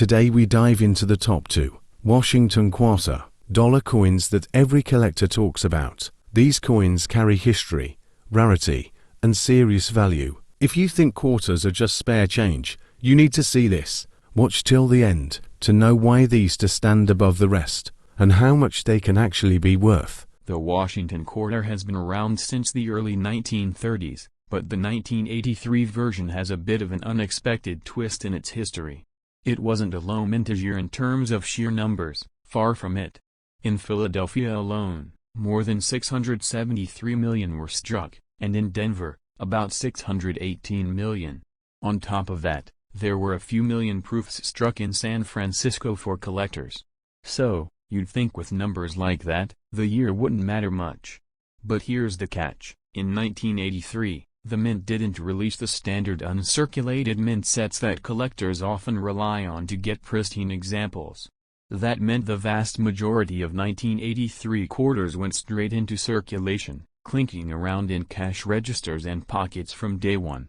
Today we dive into the top 2 Washington quarter dollar coins that every collector talks about. These coins carry history, rarity, and serious value. If you think quarters are just spare change, you need to see this. Watch till the end to know why these two stand above the rest, and how much they can actually be worth. The Washington quarter has been around since the early 1930s, but the 1983 version has a bit of an unexpected twist in its history. It wasn't a low mintage year in terms of sheer numbers, far from it. In Philadelphia alone, more than 673 million were struck, and in Denver, about 618 million. On top of that, there were a few million proofs struck in San Francisco for collectors. So, you'd think with numbers like that, the year wouldn't matter much. But here's the catch: in 1983, the mint didn't release the standard uncirculated mint sets that collectors often rely on to get pristine examples. That meant the vast majority of 1983 quarters went straight into circulation, clinking around in cash registers and pockets from day one.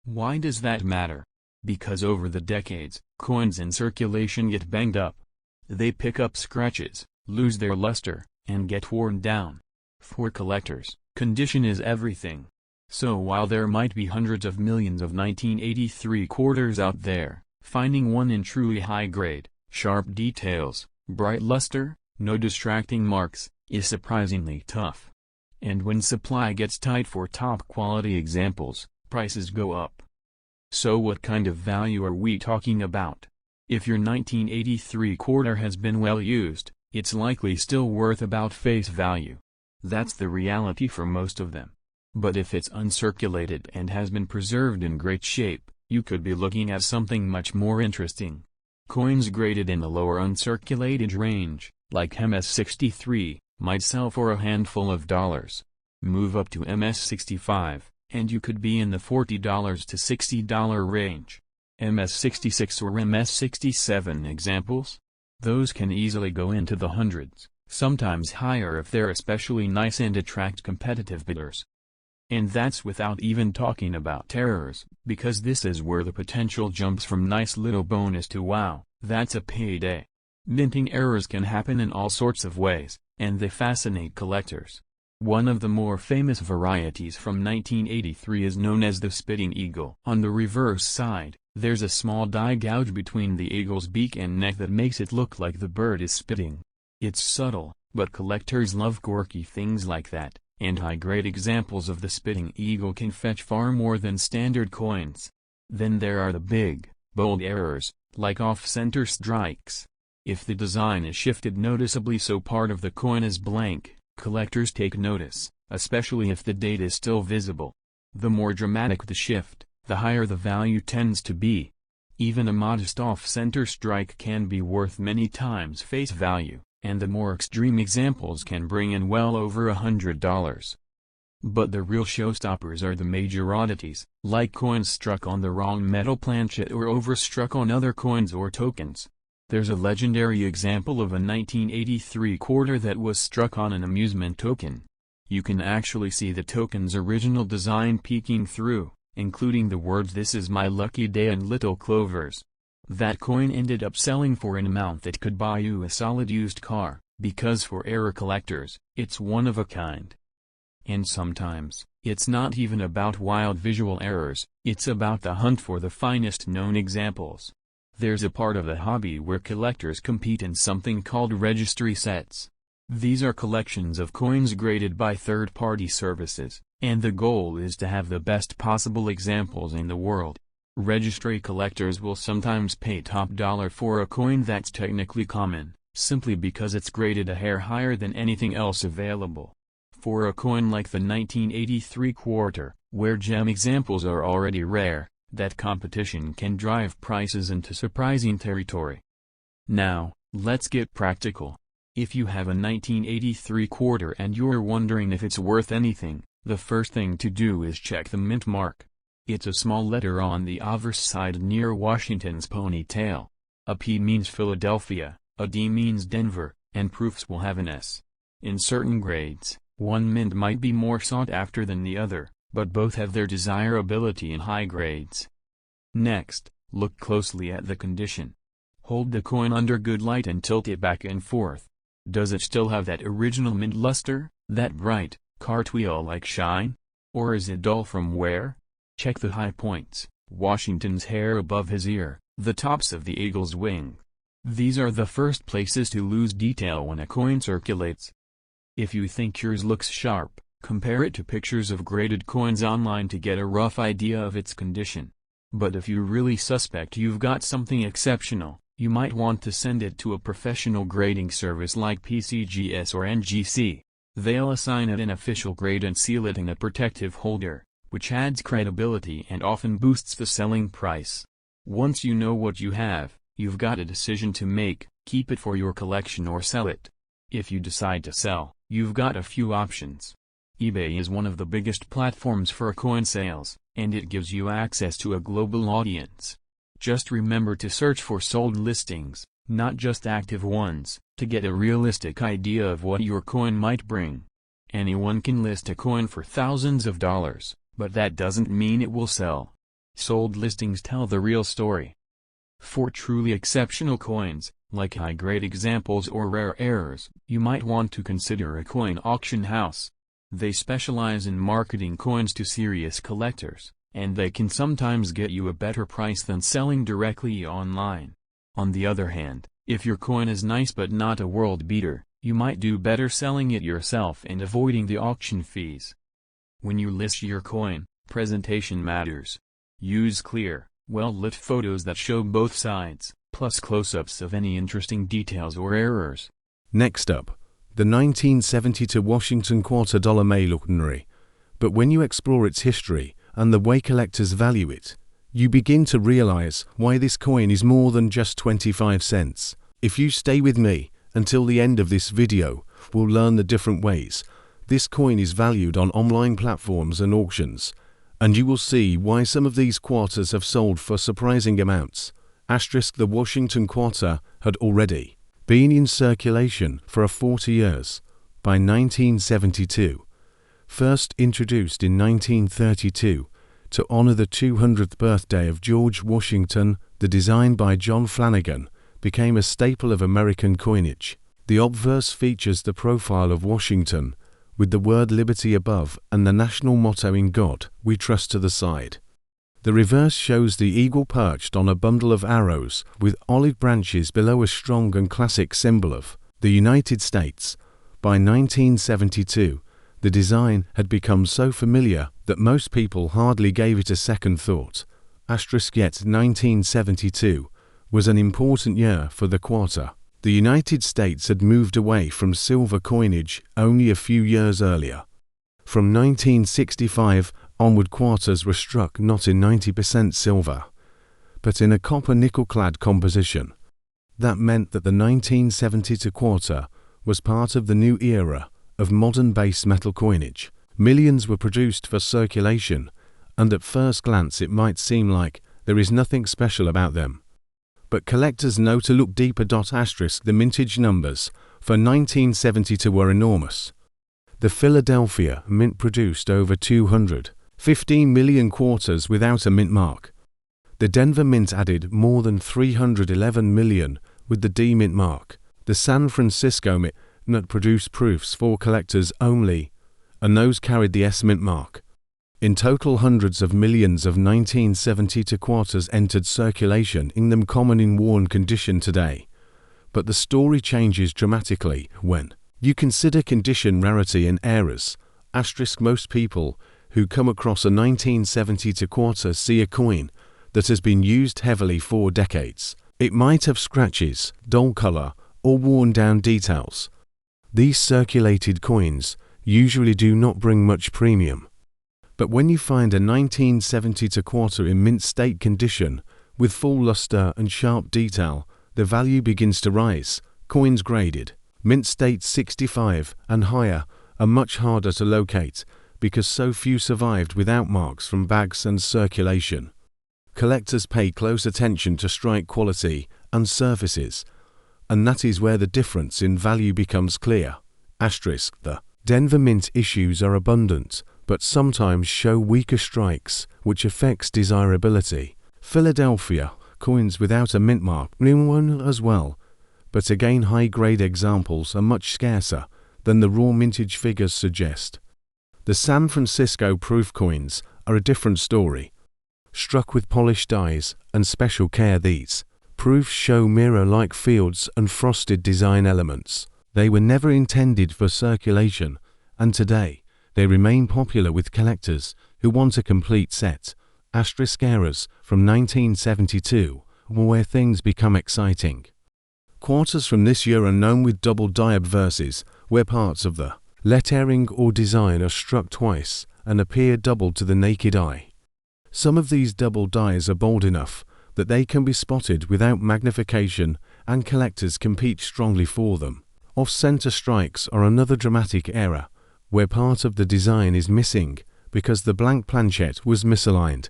Why does that matter? Because over the decades, coins in circulation get banged up. They pick up scratches, lose their luster, and get worn down. For collectors, condition is everything. So while there might be hundreds of millions of 1983 quarters out there, finding one in truly high grade, sharp details, bright luster, no distracting marks, is surprisingly tough. And when supply gets tight for top quality examples, prices go up. So what kind of value are we talking about? If your 1983 quarter has been well used, it's likely still worth about face value. That's the reality for most of them. But if it's uncirculated and has been preserved in great shape, you could be looking at something much more interesting. Coins graded in the lower uncirculated range, like MS-63, might sell for a handful of dollars. Move up to MS-65, and you could be in the $40 to $60 range. MS-66 or MS-67 examples? Those can easily go into the hundreds, sometimes higher if they're especially nice and attract competitive bidders. And that's without even talking about errors, because this is where the potential jumps from nice little bonus to wow, that's a payday. Minting errors can happen in all sorts of ways, and they fascinate collectors. One of the more famous varieties from 1983 is known as the spitting eagle. On the reverse side, there's a small die gouge between the eagle's beak and neck that makes it look like the bird is spitting. It's subtle, but collectors love quirky things like that. And high-grade examples of the spitting eagle can fetch far more than standard coins. Then there are the big, bold errors, like off-center strikes. If the design is shifted noticeably so part of the coin is blank, collectors take notice, especially if the date is still visible. The more dramatic the shift, the higher the value tends to be. Even a modest off-center strike can be worth many times face value, and the more extreme examples can bring in well over $100. But the real showstoppers are the major oddities, like coins struck on the wrong metal planchet or overstruck on other coins or tokens. There's a legendary example of a 1983 quarter that was struck on an amusement token. You can actually see the token's original design peeking through, including the words "This is my lucky day" and little clovers. That coin ended up selling for an amount that could buy you a solid used car, because for error collectors, it's one of a kind. And sometimes, it's not even about wild visual errors, it's about the hunt for the finest known examples. There's a part of the hobby where collectors compete in something called registry sets. These are collections of coins graded by third-party services, and the goal is to have the best possible examples in the world. Registry collectors will sometimes pay top dollar for a coin that's technically common, simply because it's graded a hair higher than anything else available. For a coin like the 1983 quarter, where gem examples are already rare, that competition can drive prices into surprising territory. Now, let's get practical. If you have a 1983 quarter and you're wondering if it's worth anything, the first thing to do is check the mint mark. It's a small letter on the obverse side near Washington's ponytail. A P means Philadelphia, a D means Denver, and proofs will have an S. In certain grades, one mint might be more sought after than the other, but both have their desirability in high grades. Next, look closely at the condition. Hold the coin under good light and tilt it back and forth. Does it still have that original mint luster, that bright, cartwheel-like shine? Or is it dull from wear? Check the high points, Washington's hair above his ear, the tops of the eagle's wing. These are the first places to lose detail when a coin circulates. If you think yours looks sharp, compare it to pictures of graded coins online to get a rough idea of its condition. But if you really suspect you've got something exceptional, you might want to send it to a professional grading service like PCGS or NGC. They'll assign it an official grade and seal it in a protective holder, which adds credibility and often boosts the selling price. Once you know what you have, you've got a decision to make: keep it for your collection or sell it. If you decide to sell, you've got a few options. eBay is one of the biggest platforms for coin sales, and it gives you access to a global audience. Just remember to search for sold listings, not just active ones, to get a realistic idea of what your coin might bring. Anyone can list a coin for thousands of dollars, but that doesn't mean it will sell. Sold listings tell the real story. For truly exceptional coins, like high-grade examples or rare errors, you might want to consider a coin auction house. They specialize in marketing coins to serious collectors, and they can sometimes get you a better price than selling directly online. On the other hand, if your coin is nice but not a world beater, you might do better selling it yourself and avoiding the auction fees. When you list your coin, presentation matters. Use clear, well-lit photos that show both sides, plus close-ups of any interesting details or errors. Next up, the 1972 Washington $quarter may look ordinary, but when you explore its history and the way collectors value it, you begin to realize why this coin is more than just 25 cents. If you stay with me until the end of this video, we'll learn the different ways this coin is valued on online platforms and auctions, and you will see why some of these quarters have sold for surprising amounts. The Washington quarter had already been in circulation for 40 years. By 1972, first introduced in 1932 to honor the 200th birthday of George Washington, the design by John Flanagan became a staple of American coinage. The obverse features the profile of Washington, with the word liberty above and the national motto "In God We Trust" to the side. The reverse shows the eagle perched on a bundle of arrows with olive branches below, a strong and classic symbol of the United States. By 1972, the design had become so familiar that most people hardly gave it a second thought. Yet 1972 was an important year for the quarter. The United States had moved away from silver coinage only a few years earlier. From 1965 onward, quarters were struck not in 90% silver, but in a copper-nickel clad composition. That meant that the 1972 quarter was part of the new era of modern base metal coinage. Millions were produced for circulation, and at first glance it might seem like there is nothing special about them. But collectors know to look deeper. The mintage numbers for 1972 were enormous. The Philadelphia Mint produced over 215 million quarters without a mint mark. The Denver Mint added more than 311 million with the D mint mark. The San Francisco Mint produced proofs for collectors only, and those carried the S mint mark. In total, hundreds of millions of 1972 quarters entered circulation, in them common in worn condition today. But the story changes dramatically when you consider condition, rarity and errors. Most people who come across a 1972 quarter see a coin that has been used heavily for decades. It might have scratches, dull color, or worn down details. These circulated coins usually do not bring much premium. But when you find a 1972 quarter in mint state condition, with full luster and sharp detail, the value begins to rise. Coins graded mint state 65 and higher are much harder to locate because so few survived without marks from bags and circulation. Collectors pay close attention to strike quality and surfaces, and that is where the difference in value becomes clear. The Denver Mint issues are abundant, but sometimes show weaker strikes, which affects desirability. Philadelphia coins without a mint mark, new one as well, but again high-grade examples are much scarcer than the raw mintage figures suggest. The San Francisco proof coins are a different story. Struck with polished dies and special care, these proofs show mirror-like fields and frosted design elements. They were never intended for circulation, and today they remain popular with collectors who want a complete set. Asterisk eras from 1972 where things become exciting. Quarters from this year are known with double die obverses, where parts of the lettering or design are struck twice and appear double to the naked eye. Some of these double dies are bold enough that they can be spotted without magnification, and collectors compete strongly for them. Off-center strikes are another dramatic error, where part of the design is missing because the blank planchet was misaligned.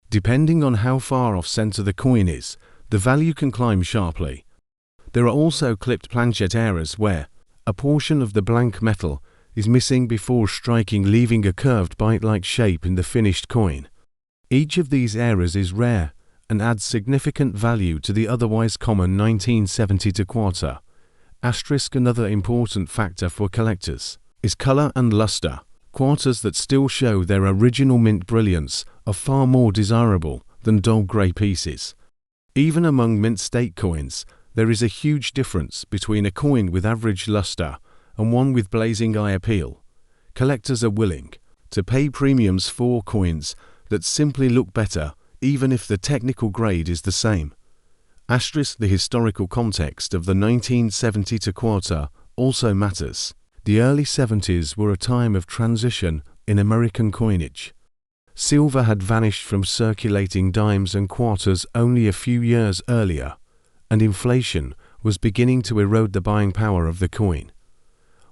Depending on how far off-center the coin is, the value can climb sharply. There are also clipped planchet errors where a portion of the blank metal is missing before striking, leaving a curved bite-like shape in the finished coin. Each of these errors is rare and adds significant value to the otherwise common 1970 quarter. Asterisk another important factor for collectors is color and luster. Quarters that still show their original mint brilliance are far more desirable than dull grey pieces. Even among mint state coins, there is a huge difference between a coin with average luster and one with blazing eye appeal. Collectors are willing to pay premiums for coins that simply look better, even if the technical grade is the same. Asterisk the historical context of the 1970 quarter also matters. The early 70s were a time of transition in American coinage. Silver had vanished from circulating dimes and quarters only a few years earlier, and inflation was beginning to erode the buying power of the coin.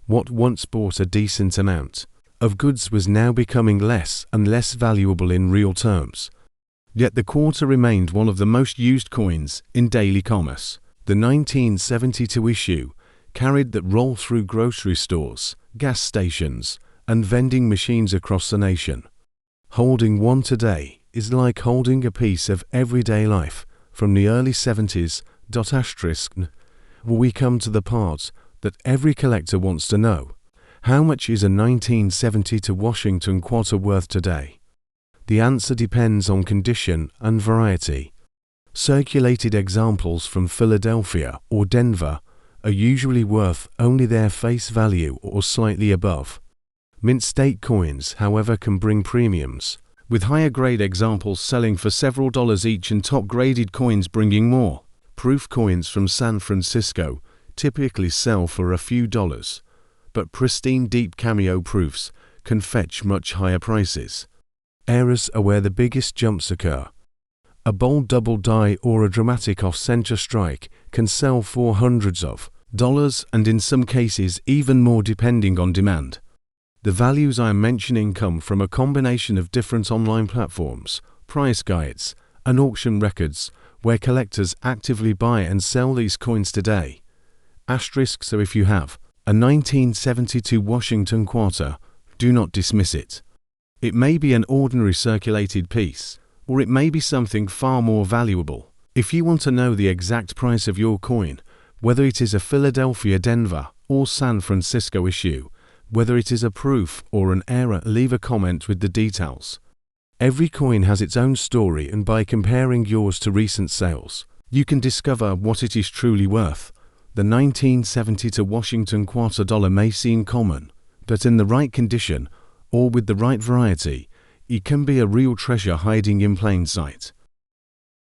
What once bought a decent amount of goods was now becoming less and less valuable in real terms. Yet the quarter remained one of the most used coins in daily commerce. The 1972 issue carried that roll through grocery stores, gas stations, and vending machines across the nation. Holding one today is like holding a piece of everyday life from the early 70s. We come to the part that every collector wants to know. How much is a 1970 Washington quarter worth today? The answer depends on condition and variety. Circulated examples from Philadelphia or Denver are usually worth only their face value or slightly above. Mint state coins, however, can bring premiums, with higher grade examples selling for several dollars each and top graded coins bringing more. Proof coins from San Francisco typically sell for a few dollars, but pristine deep cameo proofs can fetch much higher prices. Errors are where the biggest jumps occur. A bold double die or a dramatic off-center strike can sell for hundreds of dollars and in some cases even more depending on demand. The values I am mentioning come from a combination of different online platforms, price guides, and auction records where collectors actively buy and sell these coins today. Asterisk so if you have a 1972 Washington quarter, do not dismiss it. It may be an ordinary circulated piece, or it may be something far more valuable. If you want to know the exact price of your coin, whether it is a Philadelphia, Denver, or San Francisco issue, whether it is a proof or an error, leave a comment with the details. Every coin has its own story, and by comparing yours to recent sales, you can discover what it is truly worth. The 1970 Washington quarter dollar may seem common, but in the right condition or with the right variety, it can be a real treasure hiding in plain sight.